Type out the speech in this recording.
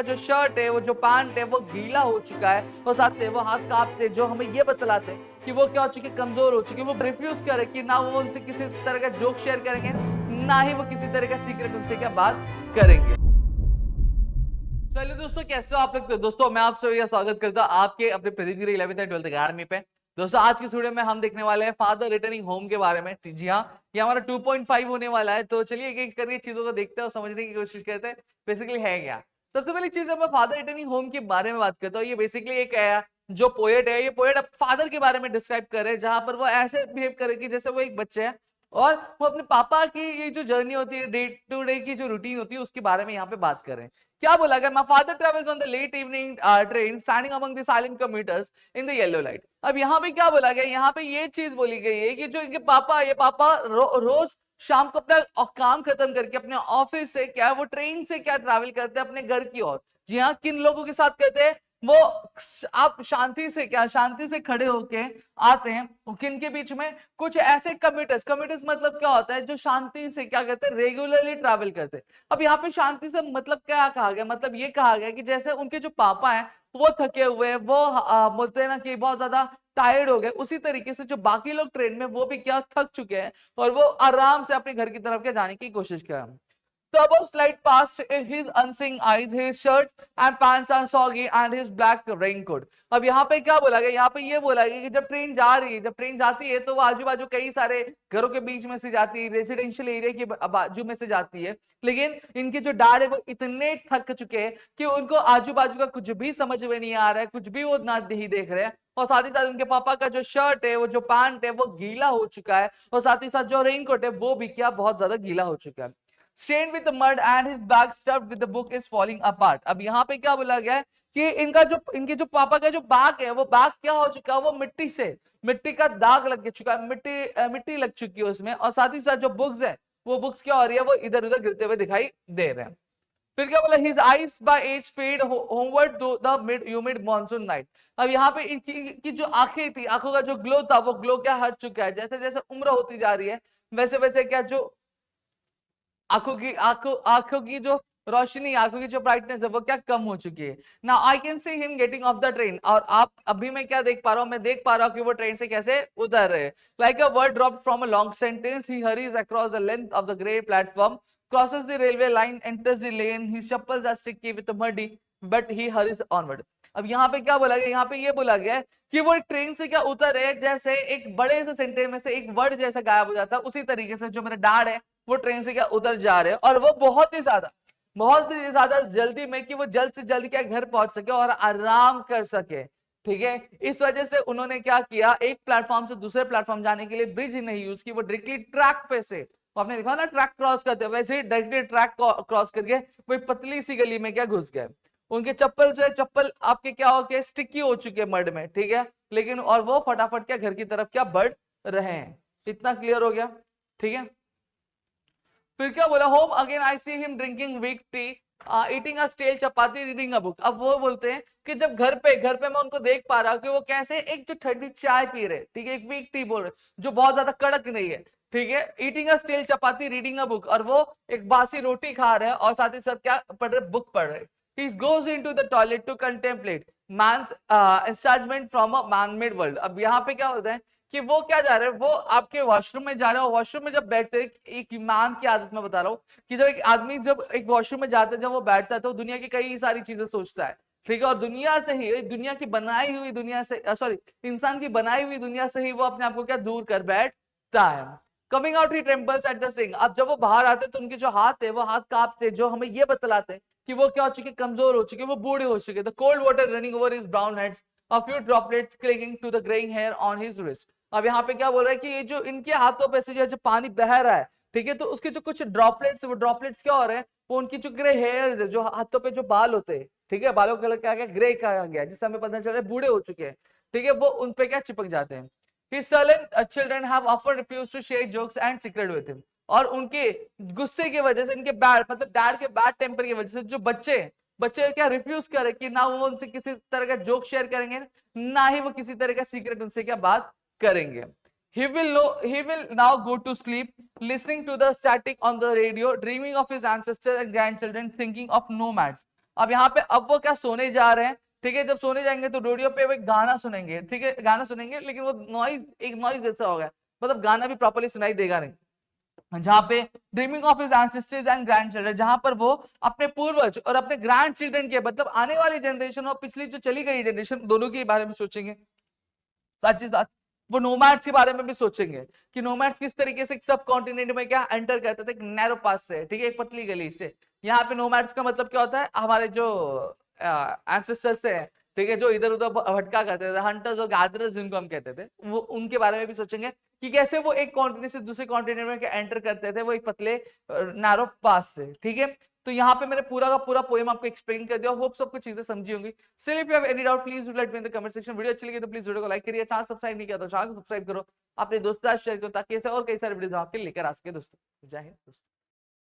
जो शर्ट है, वो जो पैंट है, वो गीला हो चुका है और साथ में वो हाथ कांपते, जो हमें ये बतलाते हैं कि वो क्या हो चुके, कमजोर हो चुके। वो रिफ्यूज करे कि ना वो उनसे किसी तरह का जोक शेयर करेंगे, ना ही वो किसी तरह का सीक्रेट उनसे क्या बात करेंगे। चलिए दोस्तों, कैसे हो आप लोग? तो दोस्तों मैं आप सभी का स्वागत करता हूं आपके अपने प्रतिगिरी 11th एंड 12th अकेडमी पे। दोस्तों आज की वीडियो में हम देखने वाले हैं फादर रिटर्निंग होम के बारे में। जी हाँ, ये हमारा 2.5 होने वाला है। तो चलिए एक एक करके चीजों को देखते हैं और समझने की कोशिश करते हैं बेसिकली है क्या। सबसे पहली चीज मैं फादर रिटर्निंग होम के बारे में बात करता हूँ। ये बेसिकली एक जो पोएट है, ये पोएट फादर के बारे में डिस्क्राइब करे, जहां पर वो ऐसे बिहेव करे कि जैसे वो एक बच्चे है और वो अपने पापा की ये जो जर्नी होती है, डे टू डे की जो रूटीन होती है, उसके बारे में यहाँ पे बात करें। क्या बोला गया? My father travels on the late evening train standing among the silent commuters in the yellow light. अब यहाँ पे क्या बोला गया? यहाँ पे ये चीज बोली गई है कि जो इनके पापा, ये पापा रोज शाम को अपना काम खत्म करके अपने ऑफिस से क्या वो ट्रेन से क्या ट्रैवल करते हैं अपने घर की ओर। जी हाँ, किन लोगों के साथ करते हैं वो? आप शांति से खड़े होके आते हैं। किन के बीच में? कुछ ऐसे कम्यूटर्स। कम्यूटर्स मतलब क्या होता है? जो शांति से क्या करते हैं, रेगुलरली ट्रैवल करते हैं। अब यहाँ पे शांति से मतलब क्या कहा गया? मतलब ये कहा गया कि जैसे उनके जो पापा हैं वो थके हुए हैं, वो बोलते हैं ना कि बहुत ज्यादा टायर्ड हो गए, उसी तरीके से जो बाकी लोग ट्रेन में वो भी क्या थक चुके हैं और वो आराम से अपने घर की तरफ के जाने की कोशिश कर रहे हैं। Turbo slide past his unseeing eyes, his shirt and pants are soggy and his black raincoat. अब यहाँ पे क्या बोला गया? यहाँ पे ये बोला गया कि जब ट्रेन जा रही है, जब ट्रेन जाती है तो वो आजू बाजू कई सारे घरों के बीच में से जाती है, रेजिडेंशियल एरिया के बाजू में से जाती है। लेकिन इनके जो डैड है वो इतने थक चुके हैं कि उनको आजू बाजू का कुछ भी समझ में नहीं आ रहा है, कुछ भी वो ना नहीं देख रहे हैं। और साथ ही साथ उनके पापा का जो शर्ट है, वो जो पैंट है, वो गीला हो चुका है और साथ ही साथ जो रेनकोट है वो भी क्या बहुत ज्यादा गीला हो चुका है। Stained with the mud and his bag stuffed with the book is falling apart. अब यहाँ पे क्या बोला गया है कि इनके जो पापा का जो बैग है, वो बैग क्या हो चुका है? वो मिट्टी का दाग लग चुका है, मिट्टी लग चुकी है उसमें। और साथ ही साथ जो बुक्स है, वो बुक्स क्या हो रही है? वो इधर उधर गिरते हुए दिखाई दे रहे हैं। फिर क्या बोला? His eyes by age fade homeward to the mid humid monsoon night. अब यहाँ पे इनकी जो आंखें थी, आंखों का जो ग्लो था, वो ग्लो क्या हट चुका है। जैसे जैसे उम्र होती जा रही है, वैसे वैसे क्या जो आंखों की जो रोशनी, आंखों की जो ब्राइटनेस है, वो क्या कम हो चुकी है। Now I can see him getting off the train. और आप अभी मैं क्या देख पा रहा हूँ? मैं देख पा रहा हूँ कि वो ट्रेन से कैसे उतर रहे हैं। Like a word drop from a long sentence, he hurries across the length of the grey platform, crosses the railway line, enters the lane, his chappals are sticky with muddy, but he hurries onward. अब यहाँ पे क्या बोला गया? यहाँ पे ये बोला गया है कि वो ट्रेन से क्या उतर है, जैसे एक बड़े से सेंटेंस में से एक वर्ड जैसा गायब हो जाता है, उसी तरीके से जो मेरा डैड है वो ट्रेन से क्या उतर जा रहे हैं। और वो बहुत ही ज्यादा जल्दी में कि वो जल्द से जल्द क्या घर पहुंच सके और आराम कर सके। ठीक है, इस वजह से उन्होंने क्या किया, एक प्लेटफॉर्म से दूसरे प्लेटफॉर्म जाने के लिए ब्रिज नहीं यूज की, वो डायरेक्टली ट्रैक पे से, आपने देखा ना ट्रैक क्रॉस करते हैं, वैसे ही डायरेक्टली ट्रैक क्रॉस करके कोई पतली सी गली में क्या घुस गए। उनके चप्पल जो है, चप्पल आपके क्या हो गए? स्टिकी हो चुके मड में। ठीक है, लेकिन और वो फटाफट क्या घर की तरफ क्या बढ़ रहे हैं। इतना क्लियर हो गया? ठीक है, फिर क्या बोला? Home again I see him drinking weak tea, eating a stale chapati, reading a book. अब वो बोलते हैं कि जब घर पे मैं उनको देख पा रहा हूँ कि वो कैसे एक जो ठंडी चाय पी रहे, ठीक है, एक वीक टी बोल रहे, जो बहुत ज्यादा कड़क नहीं है। ठीक है, eating a stale chapati, reading a book, और वो एक बासी रोटी खा रहे हैं और साथ ही साथ क्या पढ़ रहे? बुक पढ़ रहे। He goes into the toilet to contemplate man's estrangement from a man-made world. अब यहाँ पे क्या होता है कि वो क्या जा रहे हैं? वो आपके वॉशरूम में जा रहे हो। वॉशरूम में जब बैठते हैं, एक ईमान की आदत मैं बता रहा हूँ कि जब एक आदमी जब एक वॉशरूम में जाता है, जब वो बैठता है तो दुनिया की कई सारी चीजें सोचता है। ठीक है, और दुनिया से ही, दुनिया की बनाई हुई दुनिया से, सॉरी, इंसान की बनाई हुई दुनिया से ही वो अपने आप को क्या दूर कर बैठता है। Coming out he trembles at the thing. अब जब वो बाहर आते तो उनके जो हाथ है वो हाथ कांपते, जो हमें ये बतलाते हैं कि वो क्या हो चुके? कमजोर हो चुके, वो बूढ़े हो चुके। The cold water running over his brown heads, a few droplets clinging to the graying hair on his wrist. अब यहाँ पे क्या बोल रहा है कि ये जो इनके हाथों पे से जो पानी बह रहा है, ठीक है, तो उसके जो कुछ ड्रॉपलेट्स, वो ड्रॉपलेट्स क्या हो रहे हैं? वो उनकी जो ग्रे हेयर्स है, जो हाथों पे जो बाल होते हैं, ठीक है, बालों का कलर क्या गया? ग्रे कहा गया, जिससे हमें पता चल रहा है बूढ़े हो चुके हैं। ठीक है, वो उन पे क्या चिपक जाते हैं। His sullen children have often refused to share jokes and secret with him. और उनके गुस्से की वजह से, इनके बैड मतलब डैड के बैड टेम्पर की वजह से जो बच्चे क्या रिफ्यूज करे कि ना वो उनसे किसी तरह का जोक शेयर करेंगे, ना ही वो किसी तरह का सीक्रेट उनसे क्या बात करेंगे। He will now go to sleep, listening to the static on the radio, dreaming of his ancestors and grandchildren, thinking of nomads. अब यहाँ पे अब वो क्या सोने जा रहे हैं, ठीक है, जब सोने जाएंगे तो रेडियो पे वो एक गाना सुनेंगे, ठीक है, गाना सुनेंगे, लेकिन वो नॉइज एक नॉइज जैसा होगा, मतलब गाना भी प्रॉपर्ली सुनाई देगा नहीं। जहां पे dreaming of his ancestors and grand children, जहां पर वो अपने पूर्वज और अपने ग्रैंड चिल्ड्रन के मतलब आने वाली जनरेशन और पिछली जो चली गई जनरेशन दोनों के बारे में सोचेंगे। साथ ही साथ वो नोमैड्स के बारे में भी सोचेंगे कि नोमैड्स किस तरीके से सब कॉन्टिनेंट में क्या एंटर करते थे, एक नैरो पास से, ठीक है, एक पतली गली से। यहाँ पे नोमैड्स का मतलब क्या होता है, हमारे जो एंसेस्टर्स थे, ठीक है, जो इधर उधर भटका करते थे, हंटर्स और गैदरर्स जिनको हम कहते थे, वो उनके बारे में भी सोचेंगे कि कैसे वो एक कॉन्टिनेंट से दूसरे कॉन्टिनेंट में एंटर करते थे, वो एक पतले नैरो पास से, ठीक है। तो यहाँ पे मैंने पूरा का पूरा पोएम आपको एक्सप्लेन कर दिया, होप सबको चीजें समझी होंगी। Still if you have any doubt please do let me in the comment section. Video अच्छी लगी तो प्लीज वीडियो को लाइक करिए, चैनल सब्सक्राइब नहीं किया तो चैनल को सब्सक्राइब करो, अपने दोस्तों के साथ शेयर करो ताकि ऐसे और कई सारे वीडियोस आपके लेकर आ सके दोस्तों। जय हिंद दोस्तों।